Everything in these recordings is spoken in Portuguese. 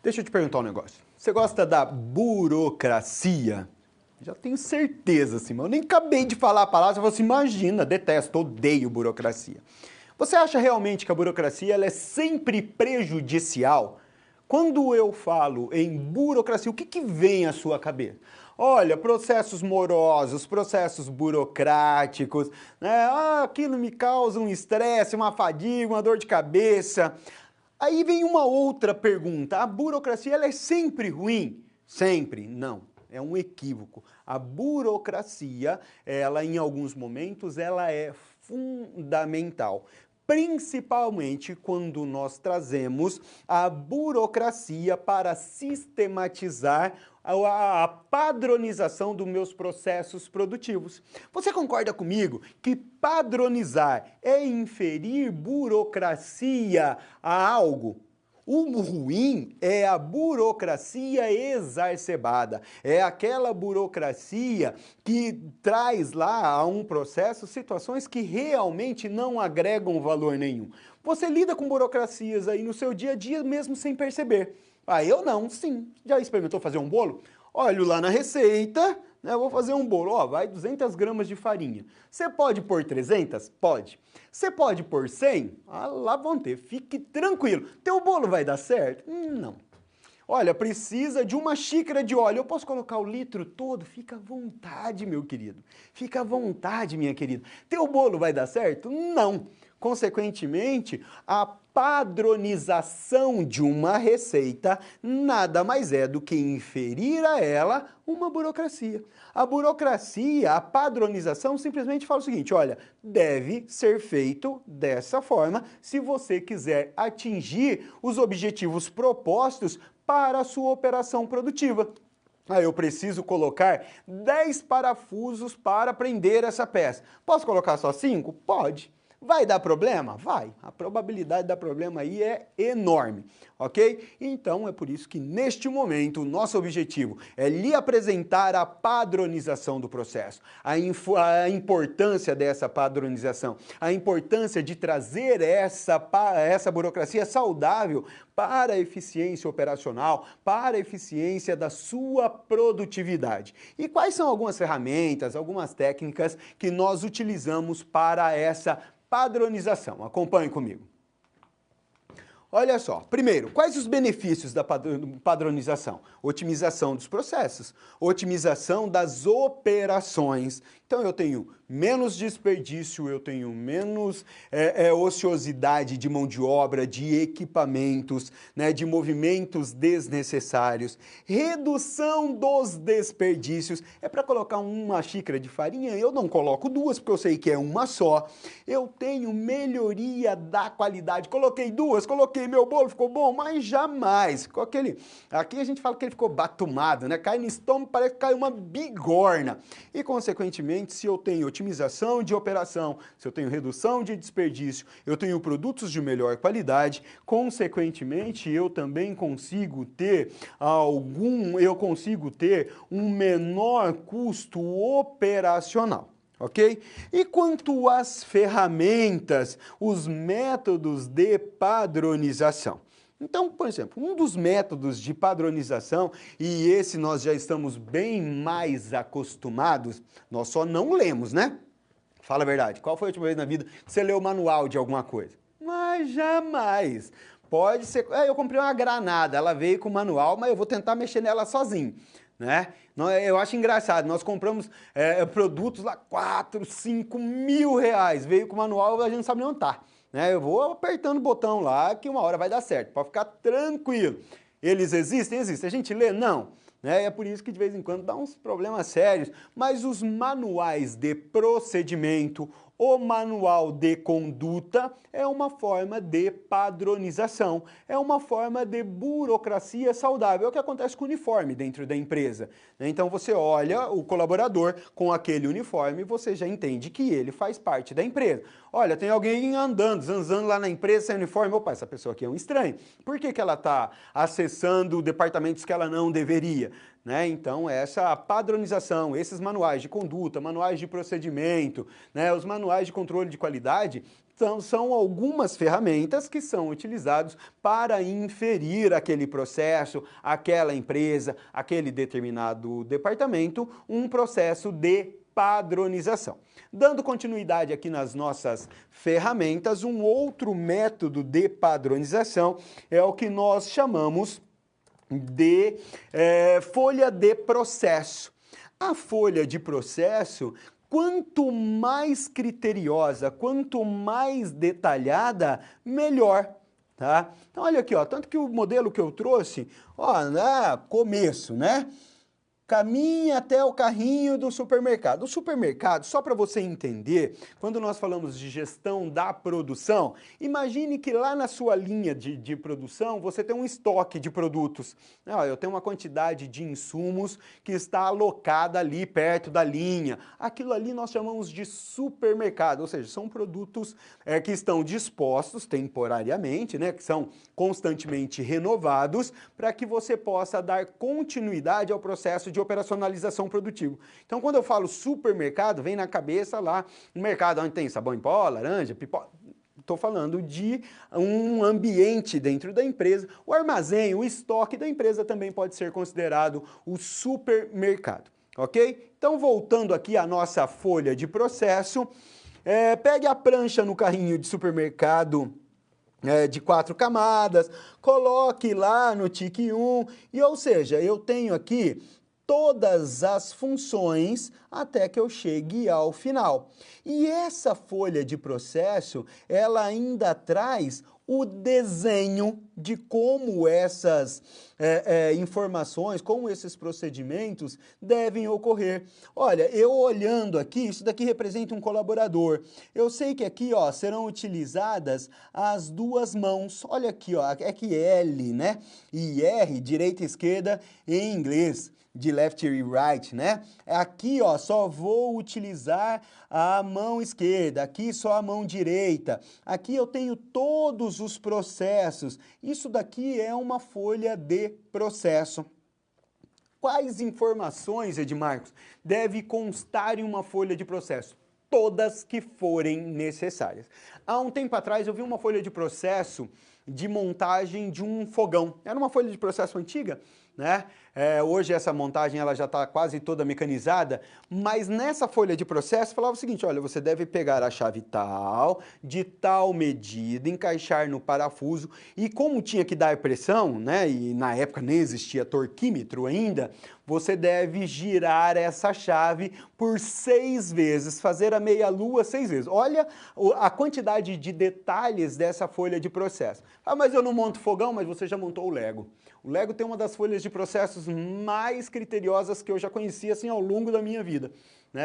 Deixa eu te perguntar um negócio. Você gosta da burocracia? Já tenho certeza, assim, mas eu nem acabei de falar a palavra, você falou assim, imagina, detesto, odeio burocracia. Você acha realmente que a burocracia ela é sempre prejudicial? Quando eu falo em burocracia, o que vem à sua cabeça? Olha, processos morosos, processos burocráticos, né? Aquilo me causa um estresse, uma fadiga, uma dor de cabeça. Aí vem uma outra pergunta, a burocracia ela é sempre ruim? Sempre? Não. É um equívoco. A burocracia, ela em alguns momentos, ela é fundamental. Principalmente quando nós trazemos a burocracia para sistematizar a padronização dos meus processos produtivos. Você concorda comigo que padronizar é inferir burocracia a algo? O ruim é a burocracia exacerbada, é aquela burocracia que traz lá a um processo situações que realmente não agregam valor nenhum. Você lida com burocracias aí no seu dia a dia mesmo sem perceber. Eu não, sim. Já experimentou fazer um bolo? Olho lá na receita, né, vou fazer um bolo, vai 200 gramas de farinha. Você pode pôr 300? Pode. Você pode pôr 100? Lá vão ter, fique tranquilo. Teu bolo vai dar certo? Não. Olha, precisa de uma xícara de óleo, eu posso colocar o litro todo? Fica à vontade, meu querido. Fica à vontade, minha querida. Teu bolo vai dar certo? Não. Consequentemente, a padronização de uma receita nada mais é do que inferir a ela uma burocracia. A burocracia, a padronização simplesmente fala o seguinte, olha, deve ser feito dessa forma se você quiser atingir os objetivos propostos para a sua operação produtiva. Eu preciso colocar 10 parafusos para prender essa peça. Posso colocar só 5? Pode. Vai dar problema? Vai. A probabilidade de dar problema aí é enorme, ok? Então é por isso que neste momento o nosso objetivo é lhe apresentar a padronização do processo, a importância dessa padronização, a importância de trazer essa burocracia saudável para a eficiência operacional, para a eficiência da sua produtividade. E quais são algumas ferramentas, algumas técnicas que nós utilizamos para essa padronização? Acompanhe comigo. Olha só, primeiro, quais os benefícios da padronização? Otimização dos processos, otimização das operações. Então eu tenho menos desperdício, eu tenho menos ociosidade de mão de obra, de equipamentos, né, de movimentos desnecessários. Redução dos desperdícios. É para colocar uma xícara de farinha, eu não coloco duas, porque eu sei que é uma só. Eu tenho melhoria da qualidade. Coloquei duas, meu bolo, ficou bom, mas jamais. Ficou aquele... Aqui a gente fala que ele ficou batumado, né? Cai no estômago, parece que cai uma bigorna. E, consequentemente, se eu tenho otimização de operação, se eu tenho redução de desperdício, eu tenho produtos de melhor qualidade, consequentemente, eu também consigo ter um menor custo operacional. Ok? E quanto às ferramentas, os métodos de padronização? Então, por exemplo, um dos métodos de padronização, e esse nós já estamos bem mais acostumados, nós só não lemos, né? Fala a verdade, qual foi a última vez na vida que você leu o manual de alguma coisa? Mas jamais! Pode ser... eu comprei uma granada, ela veio com manual, mas eu vou tentar mexer nela sozinho. Né? Eu acho engraçado, nós compramos produtos lá, 4, 5 mil reais, veio com o manual, a gente não sabe nem onde tá. Né? Eu vou apertando o botão lá que uma hora vai dar certo, pode ficar tranquilo. Eles existem? Existem. A gente lê? Não. Né? É por isso que de vez em quando dá uns problemas sérios, mas os manuais de procedimento, o manual de conduta é uma forma de padronização, é uma forma de burocracia saudável, é o que acontece com o uniforme dentro da empresa. Então você olha o colaborador com aquele uniforme e você já entende que ele faz parte da empresa. Olha, tem alguém andando, zanzando lá na empresa sem uniforme, opa, essa pessoa aqui é um estranho. Por que ela está acessando departamentos que ela não deveria? Né? Então, essa padronização, esses manuais de conduta, manuais de procedimento, né, os manuais de controle de qualidade, são algumas ferramentas que são utilizadas para inferir aquele processo, aquela empresa, aquele determinado departamento, um processo de padronização. Dando continuidade aqui nas nossas ferramentas, um outro método de padronização é o que nós chamamos de folha de processo. A folha de processo, quanto mais criteriosa, quanto mais detalhada, melhor. Tá? Então, olha aqui, ó, tanto que o modelo que eu trouxe, ó, começo, né? Caminha até o carrinho do supermercado. O supermercado, só para você entender, quando nós falamos de gestão da produção, imagine que lá na sua linha de produção você tem um estoque de produtos. Eu tenho uma quantidade de insumos que está alocada ali perto da linha. Aquilo ali nós chamamos de supermercado, ou seja, são produtos que estão dispostos temporariamente, né, que são constantemente renovados, para que você possa dar continuidade ao processo de operacionalização produtiva. Então, quando eu falo supermercado, vem na cabeça lá um mercado onde tem sabão em pó, laranja, pipoca. Estou falando de um ambiente dentro da empresa. O armazém, o estoque da empresa também pode ser considerado o supermercado, ok? Então, voltando aqui à nossa folha de processo, pegue a prancha no carrinho de supermercado de 4 camadas, coloque lá no tique 1, e ou seja, eu tenho aqui todas as funções até que eu chegue ao final. E essa folha de processo, ela ainda traz o desenho de como essas informações, como esses procedimentos devem ocorrer. Olha, eu olhando aqui, isso daqui representa um colaborador. Eu sei que aqui, ó, serão utilizadas as duas mãos. Olha aqui, ó, é que L, né? E R, direita e esquerda em inglês, de left e right, né? Aqui, ó, só vou utilizar a mão esquerda, aqui só a mão direita. Aqui eu tenho todos os processos. Isso daqui é uma folha de processo. Quais informações, Edmarcos, deve constar em uma folha de processo? Todas que forem necessárias. Há um tempo atrás eu vi uma folha de processo de montagem de um fogão. Era uma folha de processo antiga, né? Hoje essa montagem ela já está quase toda mecanizada, mas nessa folha de processo falava o seguinte, olha, você deve pegar a chave tal, de tal medida, encaixar no parafuso, e como tinha que dar pressão, né, e na época nem existia torquímetro ainda, você deve girar essa chave por 6 vezes, fazer a meia-lua 6 vezes. Olha a quantidade de detalhes dessa folha de processo. Ah, mas eu não monto fogão, mas você já montou o Lego. O Lego tem uma das folhas de processos mais criteriosas que eu já conheci assim ao longo da minha vida.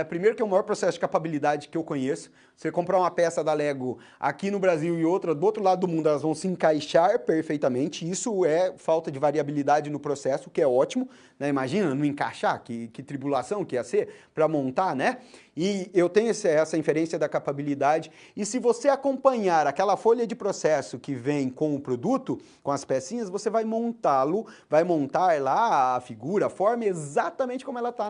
Primeiro que é o maior processo de capabilidade que eu conheço. Você comprar uma peça da Lego aqui no Brasil e outra do outro lado do mundo, elas vão se encaixar perfeitamente. Isso é falta de variabilidade no processo, que é ótimo. Imagina não encaixar, que tribulação que ia ser para montar, né? E eu tenho essa inferência da capabilidade. E se você acompanhar aquela folha de processo que vem com o produto, com as pecinhas, você vai montá-lo, vai montar lá a figura, a forma exatamente como ela está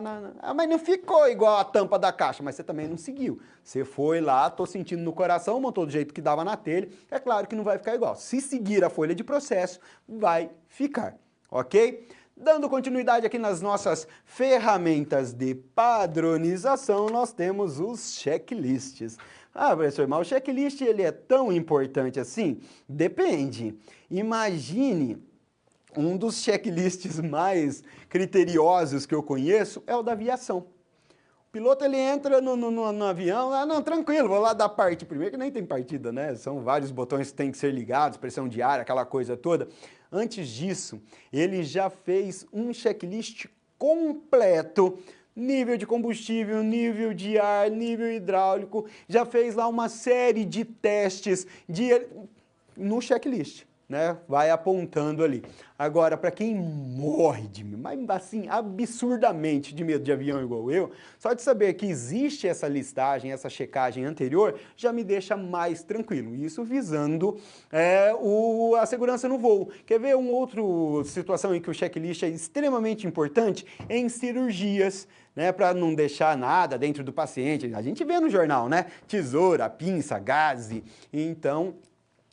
mas não ficou igual a tampa da caixa, mas você também não seguiu. Você foi lá, tô sentindo no coração, montou do jeito que dava na telha, é claro que não vai ficar igual. Se seguir a folha de processo, vai ficar, ok? Dando continuidade aqui nas nossas ferramentas de padronização, nós temos os checklists. Ah, professor, mas o checklist ele é tão importante assim? Depende. Imagine um dos checklists mais criteriosos que eu conheço é o da aviação. O piloto ele entra no avião, não, tranquilo, vou lá dar parte primeiro, que nem tem partida, né? São vários botões que têm que ser ligados, pressão de ar, aquela coisa toda. Antes disso, ele já fez um checklist completo, nível de combustível, nível de ar, nível hidráulico, já fez lá uma série de testes no checklist. né, vai apontando ali. Agora, para quem morre de medo, mas assim, absurdamente de medo de avião igual eu, só de saber que existe essa listagem, essa checagem anterior, já me deixa mais tranquilo. Isso visando a segurança no voo. Quer ver uma outra situação em que o checklist é extremamente importante? Em cirurgias, né, para não deixar nada dentro do paciente. A gente vê no jornal, né? Tesoura, pinça, gaze. Então,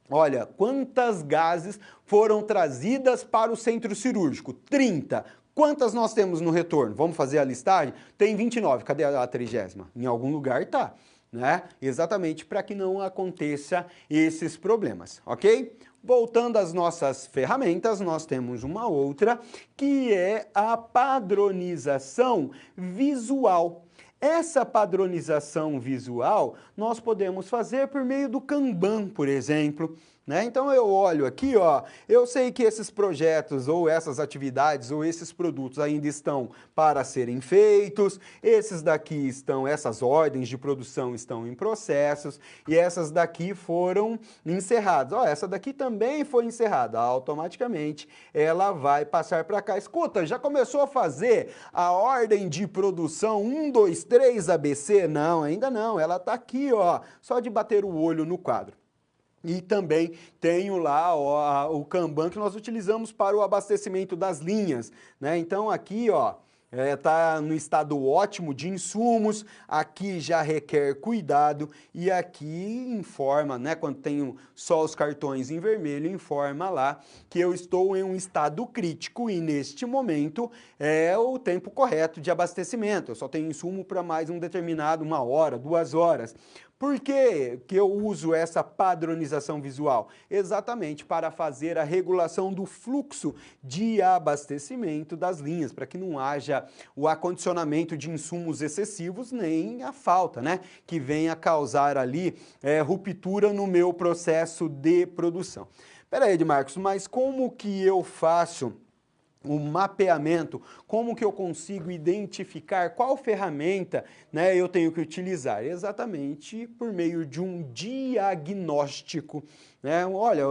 olha, quantas gases foram trazidas para o centro cirúrgico? 30. Quantas nós temos no retorno? Vamos fazer a listagem? Tem 29. Cadê a 30ª? Em algum lugar tá, né? Exatamente para que não aconteça esses problemas, ok? Voltando às nossas ferramentas, nós temos uma outra que é a padronização visual. Essa padronização visual nós podemos fazer por meio do Kanban, por exemplo. Né? Então eu olho aqui, ó, eu sei que esses projetos ou essas atividades ou esses produtos ainda estão para serem feitos, esses daqui estão, essas ordens de produção estão em processos e essas daqui foram encerradas. Ó, essa daqui também foi encerrada, automaticamente ela vai passar para cá. Escuta, já começou a fazer a ordem de produção 1, 2, 3 ABC? Não, ainda não, ela está aqui, ó, só de bater o olho no quadro. E também tenho lá o Kanban que nós utilizamos para o abastecimento das linhas, né? Então aqui, ó, tá no estado ótimo de insumos, aqui já requer cuidado e aqui informa, né, quando tenho só os cartões em vermelho, informa lá que eu estou em um estado crítico e neste momento é o tempo correto de abastecimento. Eu só tenho insumo para mais um determinado, 1 hora, 2 horas. Por que eu uso essa padronização visual? Exatamente para fazer a regulação do fluxo de abastecimento das linhas, para que não haja o acondicionamento de insumos excessivos, nem a falta, né? Que venha causar ali ruptura no meu processo de produção. Pera aí, Edmarcos, mas como que eu faço o mapeamento, como que eu consigo identificar qual ferramenta, né, eu tenho que utilizar? Exatamente por meio de um diagnóstico. Né? Olha,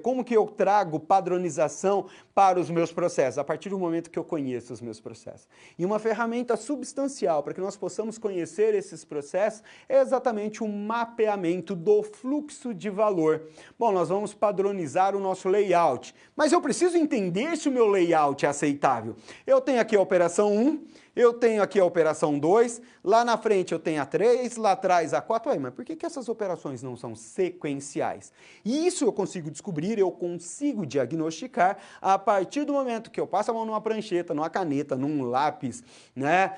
como que eu trago padronização para os meus processos? A partir do momento que eu conheço os meus processos. E uma ferramenta substancial para que nós possamos conhecer esses processos é exatamente o mapeamento do fluxo de valor. Bom, nós vamos padronizar o nosso layout, mas eu preciso entender se o meu layout é aceitável. Eu tenho aqui a operação 1, eu tenho aqui a operação 2, lá na frente eu tenho a 3, lá atrás a 4. Ué, mas por que essas operações não são sequenciais? Isso eu consigo descobrir, eu consigo diagnosticar a partir do momento que eu passo a mão numa prancheta, numa caneta, num lápis, né?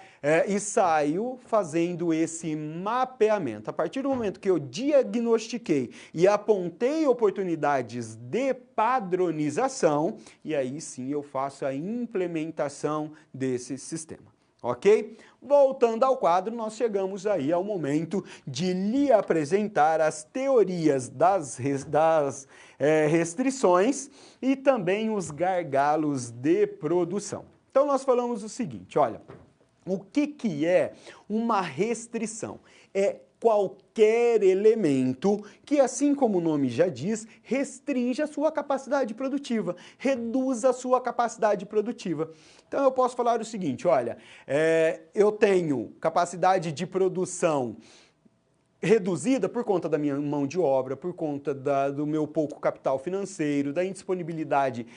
E saio fazendo esse mapeamento. A partir do momento que eu diagnostiquei e apontei oportunidades de padronização, e aí sim eu faço a implementação desse sistema. Ok? Voltando ao quadro, nós chegamos aí ao momento de lhe apresentar as teorias das restrições e também os gargalos de produção. Então nós falamos o seguinte, olha, o que é uma restrição? É qualquer elemento que, assim como o nome já diz, restringe a sua capacidade produtiva, reduz a sua capacidade produtiva. Então eu posso falar o seguinte, olha, eu tenho capacidade de produção reduzida por conta da minha mão de obra, por conta do meu pouco capital financeiro, da indisponibilidade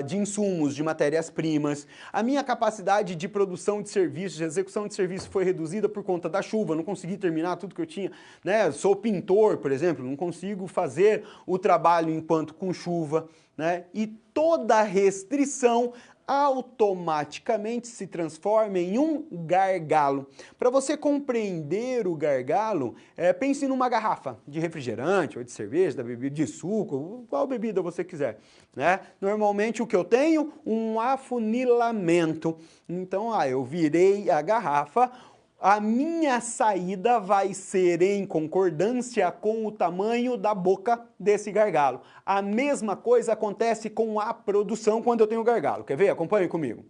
de insumos, de matérias-primas. A minha capacidade de produção de serviços, de execução de serviço foi reduzida por conta da chuva, não consegui terminar tudo que eu tinha, né? Sou pintor, por exemplo, não consigo fazer o trabalho enquanto com chuva, né? E toda restrição automaticamente se transforma em um gargalo. Para você compreender o gargalo, pense numa garrafa de refrigerante ou de cerveja, da bebida de suco, qual bebida você quiser, né? Normalmente o que eu tenho? Um afunilamento. Então, eu virei a garrafa, a minha saída vai ser em concordância com o tamanho da boca desse gargalo. A mesma coisa acontece com a produção quando eu tenho gargalo. Quer ver? Acompanhe comigo.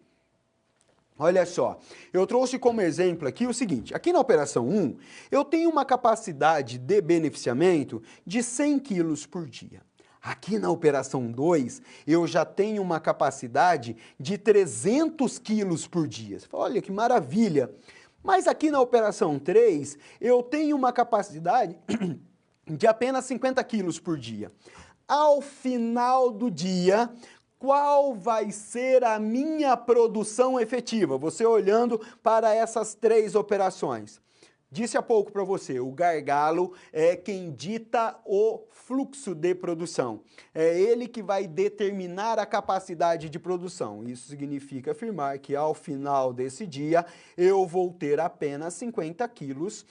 Olha só, eu trouxe como exemplo aqui o seguinte, aqui na operação 1, eu tenho uma capacidade de beneficiamento de 100 quilos por dia. Aqui na operação 2, eu já tenho uma capacidade de 300 quilos por dia. Você fala, olha que maravilha! Mas aqui na operação 3, eu tenho uma capacidade de apenas 50 quilos por dia. Ao final do dia, qual vai ser a minha produção efetiva? Você olhando para essas três operações. Disse há pouco para você, o gargalo é quem dita o fluxo de produção. É ele que vai determinar a capacidade de produção. Isso significa afirmar que ao final desse dia eu vou ter apenas 50 quilos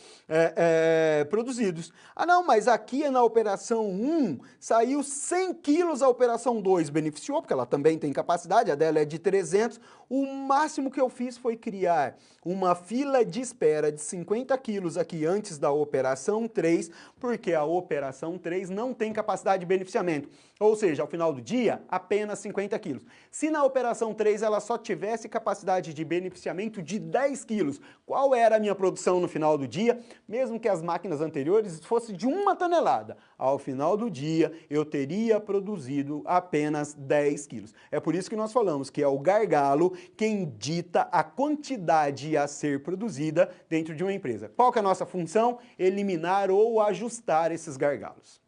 produzidos. Ah não, mas aqui na operação 1 saiu 100 quilos, a operação 2 beneficiou, porque ela também tem capacidade, a dela é de 300. O máximo que eu fiz foi criar uma fila de espera de 50 quilos aqui antes da operação 3, porque a operação 3 não tem capacidade de beneficiamento. Ou seja, ao final do dia, apenas 50 quilos. Se na operação 3 ela só tivesse capacidade de beneficiamento de 10 quilos, qual era a minha produção no final do dia? Mesmo que as máquinas anteriores fossem de 1 tonelada, ao final do dia eu teria produzido apenas 10 quilos. É por isso que nós falamos que é o gargalo quem dita a quantidade a ser produzida dentro de uma empresa. Qual que é a nossa função? Eliminar ou ajustar esses gargalos.